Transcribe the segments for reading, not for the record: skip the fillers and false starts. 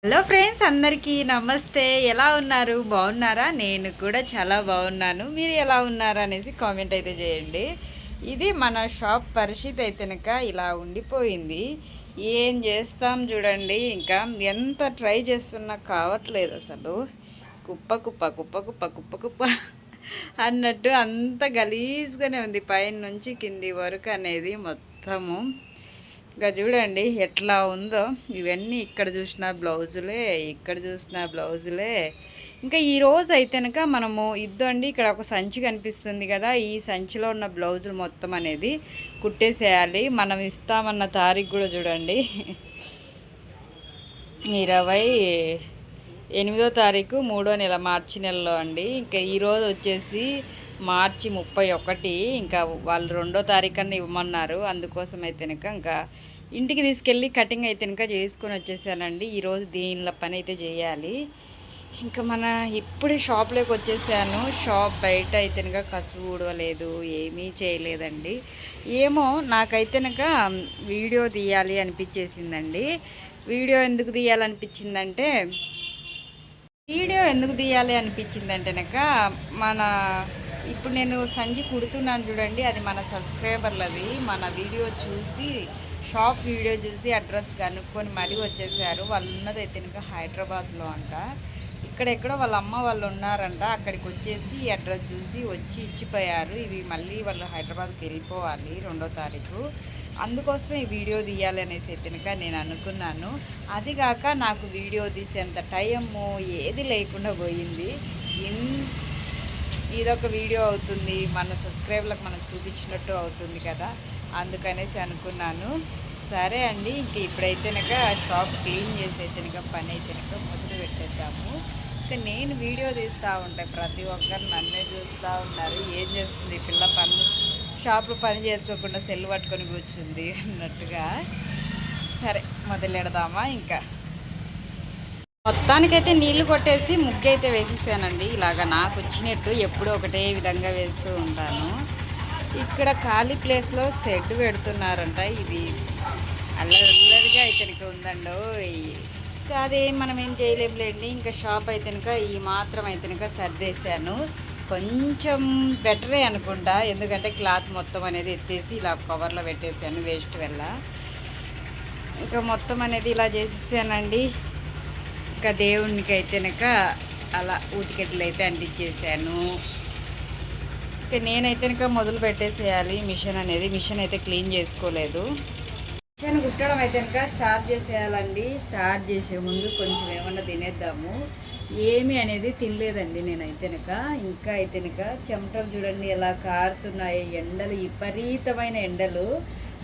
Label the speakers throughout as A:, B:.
A: Hello friends, అందరికీ నమస్తే. ఎలా ఉన్నారు? బాగున్నారా? నేను కూడా చాలా బాగున్నాను. మీరు ఎలా ఉన్నారు అనేసి కామెంట్ అయితే చేయండి. ఇది మన షాప్ పరిస్థితి అయితేనక ఇలా ఉండిపోయింది. ఏం చేస్తాం చూడండి. ఇంకా ఎంత ట్రై చేస్తున్నా కావట్లేదు అసలు. కుప్ప కుప్ప కుప్ప కుప్ప కుప్ప కుప్ప అన్నట్టు అంత గలీజ్గానే ఉంది. పైన నుంచి కింది వరకు అనేది మొత్తము. ఇంకా చూడండి ఎట్లా ఉందో. ఇవన్నీ ఇక్కడ చూసిన బ్లౌజులే, ఇక్కడ చూసిన బ్లౌజులే. ఇంకా ఈరోజు అయితేనక మనము ఇద్దండి, ఇక్కడ ఒక సంచి కనిపిస్తుంది కదా, ఈ సంచిలో ఉన్న బ్లౌజులు మొత్తం అనేది కుట్టేసేయాలి. మనం ఇస్తామన్న తారీఖు కూడా చూడండి, 28వ తారీఖు 3వ నెల, మార్చి నెలలో అండి. ఇంకా ఈరోజు వచ్చేసి మార్చి 31. ఇంకా వాళ్ళు 2వ తారీఖు అన్న ఇవ్వమన్నారు. అందుకోసం అయితేనక ఇంకా ఇంటికి తీసుకెళ్ళి కటింగ్ అయితేనక చేసుకొని వచ్చేసానండి. ఈరోజు దీనిలో పని అయితే చేయాలి. ఇంకా ఇప్పుడే షాప్లోకి వచ్చేసాను. షాప్ బయట అయితేనక కసువు ఊడవలేదు, ఏమీ చేయలేదండి. ఏమో నాకైతేనక వీడియో తీయాలి అనిపించేసిందండి. వీడియో ఎందుకు తీయాలనిపించిందంటే ఇప్పుడు నేను సంచి కుడుతున్నాను చూడండి, అది మన సబ్స్క్రైబర్లది. మన వీడియో చూసి, షాప్ వీడియో చూసి అడ్రస్ కనుక్కొని మరీ వచ్చేసారు. వాళ్ళు ఉన్నది అయితే ఇంకా హైదరాబాద్లో అంట. ఇక్కడెక్కడో వాళ్ళ అమ్మ వాళ్ళు ఉన్నారంట. అక్కడికి వచ్చేసి అడ్రస్ చూసి వచ్చి ఇచ్చిపోయారు. ఇవి మళ్ళీ వాళ్ళు హైదరాబాద్కి వెళ్ళిపోవాలి 2వ తారీఖు. అందుకోసమే ఈ వీడియో తీయాలి అనేసి అయితే నేను అనుకున్నాను. అదిగాక నాకు వీడియో తీసేంత టైము ఏది లేకుండా పోయింది. ఇదొక వీడియో అవుతుంది, మన సబ్స్క్రైబర్లకు మనం చూపించినట్టు అవుతుంది కదా, అందుకనేసి అనుకున్నాను. సరే అండి, ఇంక ఇప్పుడైతేనక షాప్ క్లీన్ చేసి అయితేనక పని అయితేనక మొదలు పెట్టేద్దాము. ఇంకా నేను వీడియో తీస్తూ ఉంటాను, ప్రతి ఒక్కరు నన్నే చూస్తూ ఉన్నారు. ఏం చేస్తుంది పిల్ల, షాప్లో పని చేసుకోకుండా సెల్ పట్టుకొని కూర్చుంది అన్నట్టుగా. సరే మొదలెడదామా. ఇంకా మొత్తానికైతే నీళ్లు కొట్టేసి ముగ్గు అయితే వేసేసానండి. ఇలాగ నాకు వచ్చినట్టు ఎప్పుడూ ఒకటే విధంగా వేస్తూ ఉంటాను. ఇక్కడ ఖాళీ ప్లేస్లో షెడ్ పెడుతున్నారంట. ఇది అల్లరిగా అయితే ఉందండో. అదే మనం ఏం చేయలేములేండి. ఇంకా షాప్ అయితేనక ఈ మాత్రం అయితేనక సర్దేశాను. కొంచెం బెటరే అనుకుంటా, ఎందుకంటే క్లాత్ మొత్తం అనేది ఎత్తేసి ఇలా కవర్లో పెట్టేసాను వేస్ట్ వల్ల. ఇంకా మొత్తం అనేది ఇలా చేసేసానండి. ఇంకా దేవునికి అయితేనక అలా ఊటికెట్లు అయితే అంటించేసాను. ఇంకా నేనైతేనక మొదలు పెట్టేసేయాలి. మిషన్ అయితే క్లీన్ చేసుకోలేదు. మిషన్ కుట్టడం అయితేనక స్టార్ట్ చేసేయాలండి. స్టార్ట్ చేసే ముందు కొంచెం ఏమన్నా తినేద్దాము. ఏమి అనేది తినలేదండి నేనైతేనక. ఇంకా అయితేనక చెమటలు చూడండి ఎలా కారుతున్నాయి. ఎండలు, విపరీతమైన ఎండలు.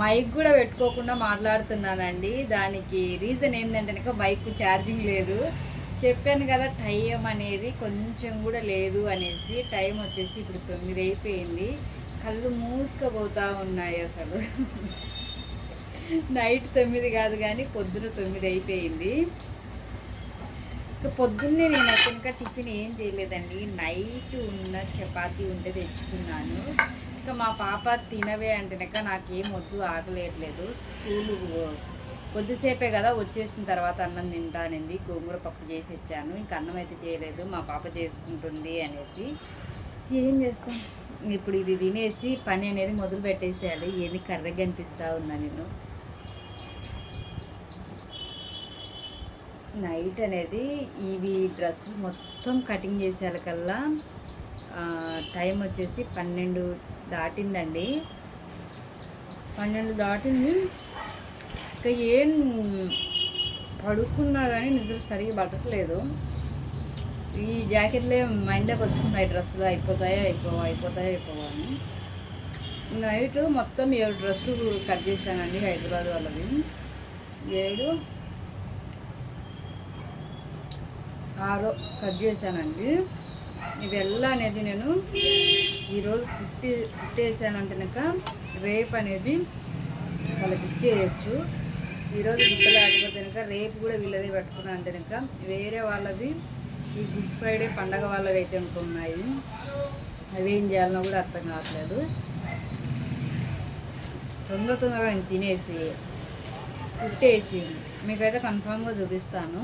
A: మైక్ కూడా పెట్టుకోకుండా మాట్లాడుతున్నానండి. దానికి రీజన్ ఏంటంటే మైక్ ఛార్జింగ్ లేదు. చెప్పాను కదా, టైం అనేది కొంచెం కూడా లేదు అనేసి. టైం వచ్చేసి ఇప్పుడు 9 అయిపోయింది. కళ్ళు మూసుకపోతూ ఉన్నాయి అసలు. నైట్ 9 కాదు కానీ పొద్దున 9 అయిపోయింది. ఇంకా పొద్దున్నే నేనైతే ఇంకా టిఫిన్ ఏం చేయలేదండి. నైట్ ఉన్న చపాతీ ఉంటే తెచ్చుకున్నాను. ఇంకా మా పాప తినవే అంటేనక నాకేం వద్దు, ఆకలేయట్లేదు. స్కూలు కొద్దిసేపే కదా, వచ్చేసిన తర్వాత అన్నం తింటానండి. గోంగూర పప్పు చేసి ఇచ్చాను. ఇంకా అన్నం అయితే చేయలేదు, మా పాప చేసుకుంటుంది అనేసి. ఏం చేస్తాం, ఇప్పుడు ఇది తినేసి పని అనేది మొదలు పెట్టేసేయాలి. ఏమి కర్రగా అనిపిస్తూ ఉన్నా నేను. నైట్ అనేది ఇవి డ్రెస్సులు మొత్తం కటింగ్ చేసేకల్లా టైం వచ్చేసి 12 దాటిందండి. 12 దాటింది. ఇంకా ఏం పడుకున్నా కానీ నిద్ర సరిగా పడట్లేదు. ఈ జాకెట్లే మైండ్లోకి వస్తున్నాయి, డ్రెస్సులు అయిపోతాయో అని. నైట్ మొత్తం 7 డ్రెస్సులు కట్ చేశానండి, హైదరాబాద్ వాళ్ళది. 7, 6 కట్ చేశానండి. ఇవెల్లా అనేది నేను ఈరోజు కుట్టేసానంటేనక రేపు అనేది వాళ్ళకి ఇచ్చేయచ్చు. ఈరోజు గుట్టలేకపోతేనక రేపు కూడా వీళ్ళదే పెట్టుకున్నా అంటేనక వేరే వాళ్ళవి ఈ గుడ్ ఫ్రైడే పండగ వాళ్ళవి అయితే అనుకున్నాయి. అవి ఏం చేయాలన్నా కూడా అర్థం కావట్లేదు. తొందరగా నేను తినేసి కుట్టేసి మీకైతే కన్ఫామ్గా చూపిస్తాను.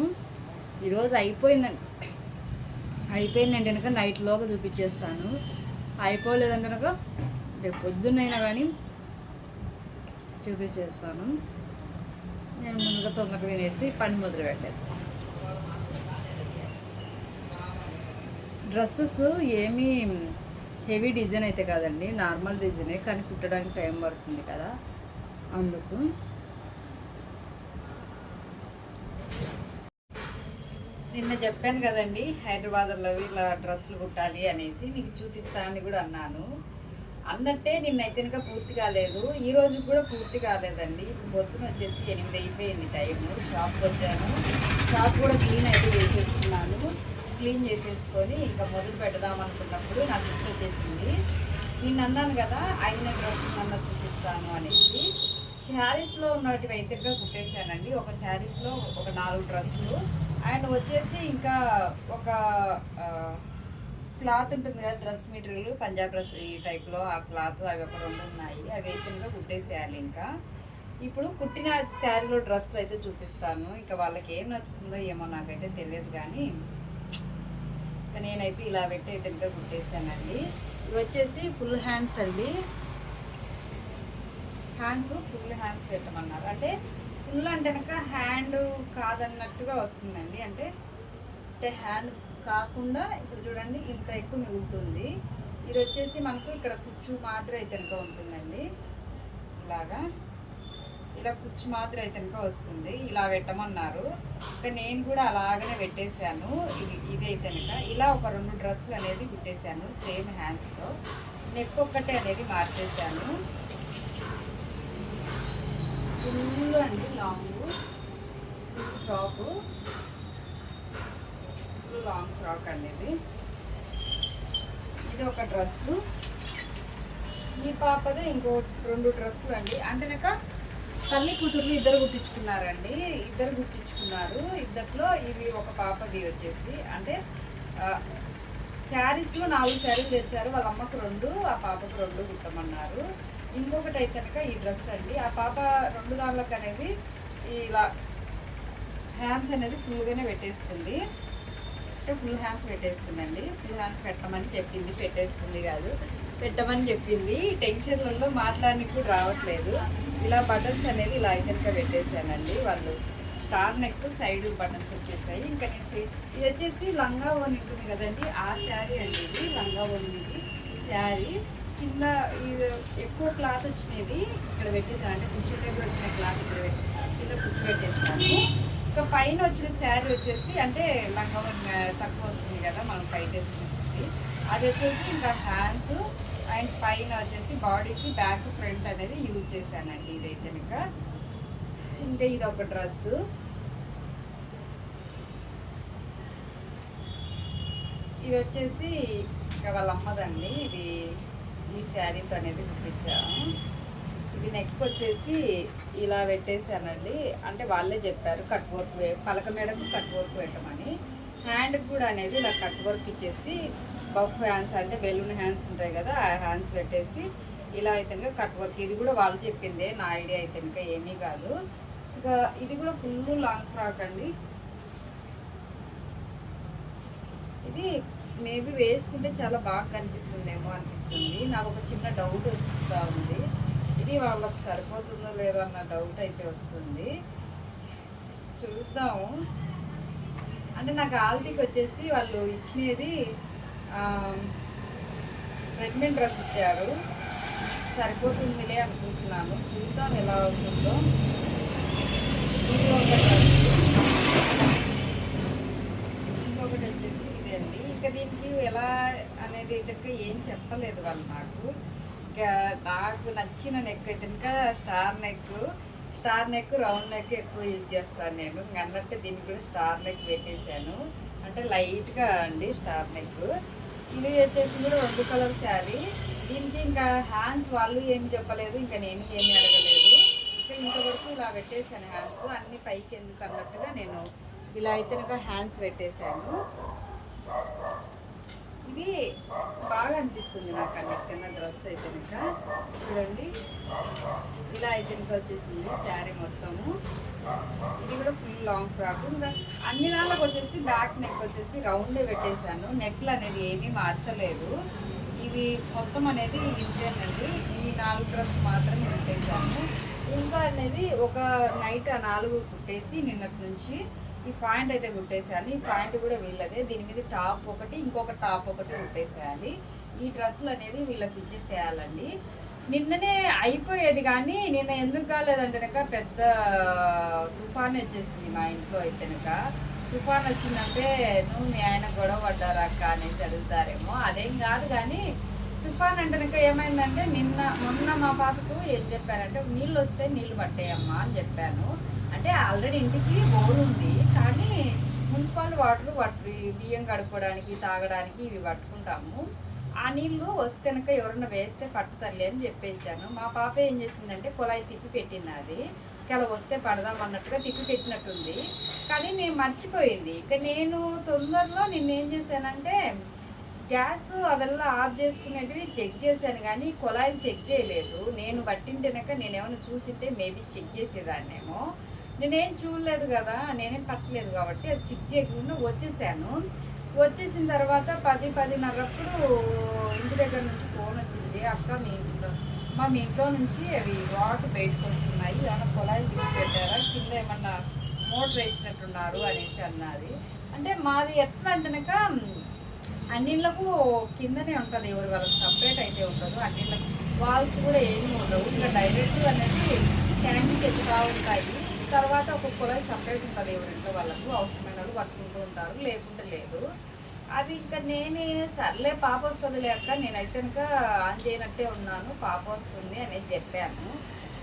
A: ఈరోజు అయిపోయిందంటే కనుక నైట్లోగా చూపించేస్తాను. అయిపోలేదంటే కనుక రేపు పొద్దున్నైనా కానీ చూపించేస్తాను. నేను ముందుగా తొందరగా వినేసి పని మొదలు పెట్టేస్తాను. డ్రెస్సెస్ ఏమీ హెవీ డిజైన్ అయితే కాదండి, నార్మల్ డిజైనే, కానీ కుట్టడానికి టైం పడుతుంది కదా, అందుకు. నిన్న చెప్పాను కదండి హైదరాబాద్లో ఇలా డ్రెస్సులు కుట్టాలి అనేసి, మీకు చూపిస్తా అని కూడా అన్నాను. అన్నట్టే నిన్నైతే ఇంకా పూర్తి కాలేదు, ఈ రోజు కూడా పూర్తి కాలేదండి. పొద్దున వచ్చేసి 8 అయిపోయింది టైము. షాప్కి వచ్చాను, షాప్ కూడా క్లీన్ అయితే చేసేసుకున్నాను. క్లీన్ చేసేసుకొని ఇంకా మొదలు పెడదాం అనుకున్నప్పుడు నాకు ఇష్టం వచ్చేసింది. నేను అన్నాను కదా అయిన డ్రెస్సులు అన్న చూపిస్తాను అనేసి. శారీస్లో ఉన్నటివి అయితే కుట్టేశానండి. ఒక శారీస్లో ఒక 4 డ్రెస్సులు, అండ్ వచ్చేసి ఇంకా ఒక క్లాత్ ఉంటుంది కదా డ్రెస్ మెటీరియల్, పంజాబ్ డ్రెస్ ఈ టైప్లో ఆ క్లాత్, అవి ఒక 2 ఉన్నాయి. అవి అయితే ఇంకా కుట్టేసేయాలి. ఇంకా ఇప్పుడు కుట్టిన శారీలో డ్రెస్సులు అయితే చూపిస్తాను. ఇంకా వాళ్ళకి ఏం నచ్చుతుందో ఏమో నాకైతే తెలియదు, కానీ నేనైతే ఇలా పెట్టి అయితే ఇంకా కుట్టేసానండి. ఇవి వచ్చేసి ఫుల్ హ్యాండ్స్ అండి. ఫుల్ హ్యాండ్స్ పెట్టమన్నారు. అంటే ఫుల్ అంటే కనుక హ్యాండ్ కాదన్నట్టుగా వస్తుందండి. అంటే హ్యాండ్ కాకుండా ఇప్పుడు చూడండి ఇంత ఎక్కువ మిగులుతుంది. ఇది వచ్చేసి మనకు ఇక్కడ కుచ్చు మాత్రం అయితే కనుక ఉంటుందండి. ఇలా కుచ్చు మాత్రం అయితే కనుక వస్తుంది. ఇలా పెట్టమన్నారు. ఇంకా నేను కూడా అలాగనే పెట్టేశాను. ఇది అయితే కనుక ఇలా ఒక 2 డ్రెస్సులు అనేది కుట్టేశాను సేమ్ హ్యాండ్స్తో. నెక్ ఒక్కటే అనేది మార్చేశాను. ఫుల్ అండి లాంగ్ ఫ్రాకు, లాంగ్ ఫ్రాక్ అనేది. ఇది ఒక డ్రెస్సు. ఈ పాపదే ఇంకో 2 డ్రెస్సులు అండి. అంటే నాకు తల్లి కూతుర్లు ఇద్దరు కుట్టించుకున్నారండి. ఇద్దరిలో ఇవి ఒక పాపది వచ్చేసి, అంటే శారీస్లో 4 శారీలు తెచ్చారు. వాళ్ళ అమ్మకు 2, ఆ పాపకు 2 కుట్టమన్నారు. ఇంకొకటి అయితే కనుక ఈ డ్రెస్ అండి. ఆ పాప 2 దాళ్ళకి అనేది ఇలా హ్యాండ్స్ అనేది ఫుల్గానే పెట్టేసుకుంది. అంటే ఫుల్ హ్యాండ్స్ పెట్టేసుకుందండి. ఫుల్ హ్యాండ్స్ పెట్టమని చెప్పింది, పెట్టేసుకుంది కాదు, పెట్టమని చెప్పింది. టెన్షన్లలో మాట్లాడడానికి కూడా రావట్లేదు. ఇలా బటన్స్ అనేది ఇలా ఐటెన్గా పెట్టేసానండి. వాళ్ళు స్టార్ నెక్ సైడ్ బటన్స్ వచ్చేసాయి. ఇంకా నేను ఇది వచ్చేసి లంగా ఓని ఉంటుంది కదండి, ఆ శారీ అండి. ఇది లంగా ఓని శారీ. కింద ఇది ఎక్కువ క్లాత్ వచ్చినది ఇక్కడ పెట్టేసాను. అంటే కుర్చీ దగ్గర వచ్చిన క్లాత్ ఇక్కడ కింద కూర్చోబెట్టేసాను. ఇంకా పైన వచ్చిన శారీ వచ్చేసి అంటే లంగా తక్కువ వస్తుంది కదా మనం పైన వేసుకునేది, అది వచ్చేసి ఇంకా హ్యాండ్స్ అండ్ పైన వచ్చేసి బాడీకి బ్యాక్ ఫ్రంట్ అనేది యూజ్ చేశానండి. ఇదైతే ఇంకా ఇది ఒక డ్రెస్సు. ఇది వచ్చేసి ఇంకా వాళ్ళ అమ్మదండి. ఈ శారీతో అనేది కుట్టించాను. ఇది నెక్స్ట్ వచ్చేసి ఇలా పెట్టేసానండి. అంటే వాళ్ళే చెప్పారు కట్ వర్క్, పలక మేడకు కట్ వర్క్ పెట్టమని. హ్యాండ్కి కూడా అనేది ఇలా కట్ వర్క్ ఇచ్చేసి బఫ్ హ్యాండ్స్ అంటే బెలూన్ హ్యాండ్స్ ఉంటాయి కదా, ఆ హ్యాండ్స్ పెట్టేసి ఇలా అయితే కట్ వర్క్. ఇది కూడా వాళ్ళు చెప్పిందే, నా ఐడియా అయితే ఇంకా ఏమీ కాదు. ఇంకా ఇది కూడా ఫుల్ లాంగ్ ఫ్రాక్ అండి. ఇది మేబీ వేసుకుంటే చాలా బాగా కనిపిస్తుందేమో అనిపిస్తుంది. నాకు ఒక చిన్న డౌట్ వస్తూ ఉంది. ఇది వాళ్ళకి సరిపోతుందో లేదో అన్న డౌట్ అయితే వస్తుంది. చూద్దాము. అంటే నాకు ఆల్తీకి వచ్చేసి వాళ్ళు ఇచ్చినది ప్రెగ్నెంట్ డ్రెస్ ఇచ్చారు. సరిపోతుందిలే అనుకుంటున్నాను. చూద్దాం ఎలా అవుతుందో. ఇది ఒక డ్రెస్. ఇంకొకటి వచ్చేసి ఇదే అండి. ఇంకా దీనికి ఎలా అనేది అయితే ఏం చెప్పలేదు వాళ్ళు నాకు. ఇంకా నాకు నచ్చిన నెక్ అయితే ఇంకా స్టార్ నెక్ రౌండ్ నెక్ ఎక్కువ యూజ్ చేస్తాను నేను. అన్నట్టు దీనికి కూడా స్టార్ నెక్ పెట్టేశాను. అంటే లైట్గా అండి స్టార్ నెక్. ఇది వచ్చేసి కూడా 2 కలర్ శారీ. దీనికి ఇంకా హ్యాండ్స్ వాళ్ళు ఏమి చెప్పలేదు, ఇంకా నేను ఏమి అడగలేదు. ఇంకా ఇంతవరకు ఇలా పెట్టేశాను హ్యాండ్స్. అన్ని పైకి ఎందుకు అన్నట్టుగా నేను ఇలా అయితే ఇంకా హ్యాండ్స్ పెట్టేశాను. ఇది బాగా అనిపిస్తుంది నాకు అన్నిటికన్నా డ్రెస్ అయితే ఇంకా చూడండి. ఇలా అయితే ఇంకా వచ్చేసింది శారీ మొత్తము. ఇది కూడా ఫుల్ లాంగ్ ఫ్రాక్. ఇంకా అన్ని దానికి వచ్చేసి బ్యాక్ నెక్ వచ్చేసి రౌండే పెట్టేశాను. నెక్లు అనేది ఏమీ మార్చలేదు. ఇవి మొత్తం అనేది ఇంతేనండి. ఈ 4 డ్రెస్ మాత్రమే పెట్టేశాను. ఇంకా అనేది ఒక నైట్ ఆ 4 కుట్టేసి నిన్నటి నుంచి ఈ ప్యాంట్ అయితే కుట్టేసేయాలి. ఈ ప్యాంట్ కూడా వీళ్ళదే. దీని మీద టాప్ ఒకటి, ఇంకొక టాప్ ఒకటి కుట్టేసేయాలి. ఈ డ్రెస్సులు అనేది వీళ్ళకి ఇచ్చేసేయాలండి. నిన్ననే అయిపోయేది కానీ నిన్న ఎందుకు కాలేదంటే కనుక పెద్ద తుఫాన్ వచ్చేసింది మా ఇంట్లో. అయితే కనుక తుఫాన్ వచ్చిందంటే నువ్వు మీ ఆయన గొడవ పడ్డారా అక్క అనేసి అడుగుతారేమో. అదేం కాదు కానీ తుఫాన్ అంటే కనుక ఏమైందంటే మొన్న మా పాపకు ఏం చెప్పానంటే నీళ్ళు వస్తే నీళ్ళు పట్టేయమ్మా అని చెప్పాను. అంటే ఆల్రెడీ ఇంటికి బోర్ ఉంది కానీ మున్సిపల్ వాటర్ బియ్యం కడుక్కోవడానికి తాగడానికి ఇవి పట్టుకుంటాము. ఆ నీళ్ళు వస్తే కనుక ఎవరన్నా వేస్తే పట్టుతల్లి అని చెప్పేసాను. మా పాప ఏం చేసిందంటే కుళాయి తిప్పి పెట్టినది. అలా వస్తే పడదాం అన్నట్టుగా తిప్పి పెట్టినట్టుంది కానీ నేను మర్చిపోయింది. ఇక నేను తొందరలో నిన్నేం చేశానంటే గ్యాస్ అవెల్లా ఆఫ్ చేసుకునేటివి చెక్ చేశాను కానీ కుళాయిలు చెక్ చేయలేదు. నేను పట్టింటేనక నేనేమైనా చూసింటే మేబీ చెక్ చేసేదాన్నేమో. నేనేం చూడలేదు కదా, నేనేం పట్టలేదు కాబట్టి అది చెక్ చేయకుండా వచ్చేసాను. వచ్చేసిన తర్వాత 10-10:30 ఇంటి దగ్గర నుంచి ఫోన్ వచ్చింది. అక్క మీ ఇంట్లో నుంచి అవి వాటర్ బయటకు వస్తున్నాయి, ఏమన్నా కుళాయిలు తీసి పెట్టారా, కింద ఏమన్నా మోటర్ వేసినట్టున్నారు అనేసి అన్నది. అంటే మాది ఎట్లా అంటేనక అన్నిళ్ళకు కిందనే ఉంటుంది, ఎవరి వాళ్ళకి సపరేట్ అయితే ఉండదు. అన్నిళ్ళకు వాల్స్ కూడా ఏమీ ఉండవు. ఇంకా డైరెక్ట్ అనేది ట్యాంక్కి ఎక్కుతూ ఉంటాయి. తర్వాత ఒక కుళాయి సపరేట్ ఉంటుంది ఎవరింట్లో వాళ్ళకు. అవసరమైన వాళ్ళు పట్టుకుంటూ ఉంటారు, లేకుంటే లేదు. అది ఇంకా నేనే సర్లే పాప వస్తుంది లేక నేనైతే ఇంకా ఆన్ చేయనట్టే ఉన్నాను, పాప వస్తుంది అనేది చెప్పాను.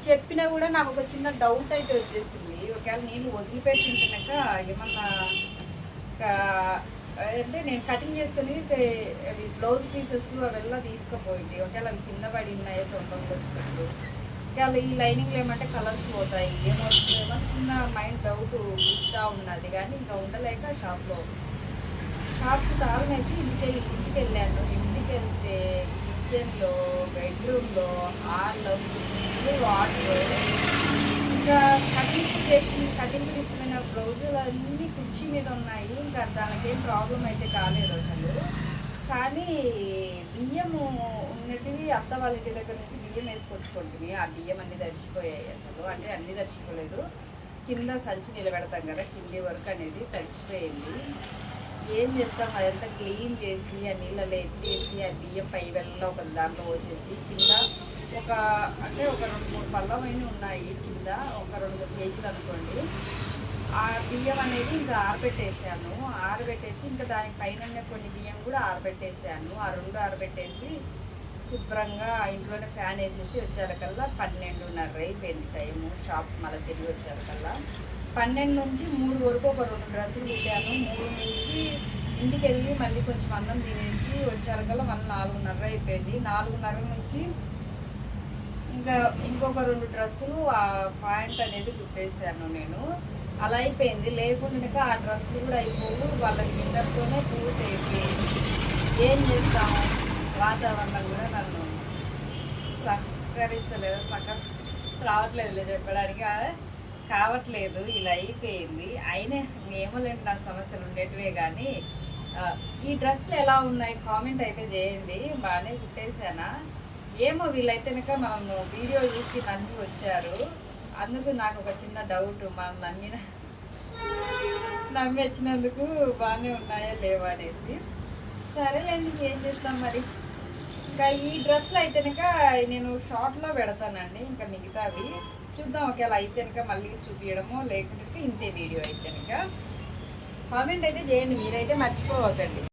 A: చెప్పినా కూడా నాకు ఒక చిన్న డౌట్ అయితే వచ్చేసింది. ఒకవేళ నేను వదిలిపెట్టినాక ఏమన్నా అంటే నేను కటింగ్ చేసుకుని అవి బ్లౌజ్ పీసెస్ అవెల్లా తీసుకుపోయింది. ఒకవేళ అవి కింద పడి ఉన్నాయో తొందరగా వచ్చినప్పుడు. ఒకవేళ ఈ లైనింగ్లు ఏమంటే కలర్స్ పోతాయి ఏమవుతుందేమో చిన్న మైండ్ డౌట్ గుర్తా ఉన్నది. కానీ ఇంకా ఉండలేక షాప్కి తాళం వేసి ఇంటికి వెళ్ళాను. ఇంటికి వెళ్తే కిచెన్లో, బెడ్రూమ్లో, హాల్లో వాటర్, ఇంకా కటింగ్ తీసుకున్న బ్లౌజులు అన్నీ కుర్చీ మీద ఉన్నాయి. ఇంకా దానికేం ప్రాబ్లం అయితే కాలేదు అసలు. కానీ బియ్యము ఉన్నటివి అత్త వాళ్ళ ఇంటి దగ్గర నుంచి బియ్యం వేసుకొచ్చుకుంటుంది. ఆ బియ్యం అన్నీ తడిచిపోయాయి అసలు. అంటే అన్నీ తడిచిపోలేదు, కింద సంచి నిలబెడతాం కదా కింది వరకు అనేది తడిచిపోయింది. ఏం చేస్తాం అదంతా క్లీన్ చేసి ఆ నీళ్ళలో ఎత్తేసి ఆ బియ్యం పై వెళ్ళ ఒక దాంట్లో పోసేసి కింద ఒక 2-3 పళ్ళమైన ఉన్నాయి. కింద ఒక 2 కేజీలు అనుకోండి. ఆ బియ్యం అనేది ఇంకా ఆరబెట్టేసి ఇంకా దానికి పైన కొన్ని బియ్యం కూడా ఆరబెట్టేసాను. ఆ 2 ఆరబెట్టేసి శుభ్రంగా ఇంట్లోనే ఫ్యాన్ వేసేసి వచ్చేకల్లా 12:30 అయిపోయింది టైము. షాప్ మళ్ళీ తిరిగి వచ్చేకల్లా 12 నుంచి 3 వరకు ఒక 2 డ్రెస్సులు కుట్టాను. 3 నుంచి ఇంటికి వెళ్ళి మళ్ళీ కొంచెం అన్నం తినేసి వచ్చేకల్లా మళ్ళీ 4:30 అయిపోయింది. 4:30 నుంచి ఇంకా ఇంకొక 2 డ్రెస్సులు ఆ ప్యాంట్ అనేది కుట్టేసాను నేను. అలా అయిపోయింది. లేకుండా ఆ డ్రెస్సులు కూడా అయిపోవు, వాళ్ళకి ఇంటర్తోనే పూర్తి అయిపోయింది. ఏం చేస్తాము, వాతావరణం కూడా నన్ను సహకరించలేదు, రావట్లేదు చెప్పడానికి కావట్లేదు. ఇలా అయిపోయింది. అయినా ఏమో లేండి, నా సమస్యలు ఉండేటివే. కానీ ఈ డ్రెస్సులు ఎలా ఉన్నాయి కామెంట్ అయితే చేయండి. బాగానే కుట్టేసానా ఏమో. వీళ్ళైతే కనుక మనము వీడియో చూసి నమ్మి వచ్చారు, అందుకు నాకు ఒక చిన్న డౌట్. మనం నమ్మి వచ్చినందుకు బాగానే ఉన్నాయా లేవా అనేసి. సరేలేండి, ఏం చేస్తాం మరి. ఇంకా ఈ డ్రెస్సులు అయితే కనుక నేను షార్ట్లో పెడతానండి. ఇంకా మిగతావి చూద్దాం. ఒకవేళ అయితే కనుక మళ్ళీ చూపించడమో లేకుంటే ఇంతే వీడియో అయితే కనుక కామెంట్ అయితే చేయండి. మీరైతే మర్చిపోవద్దండి.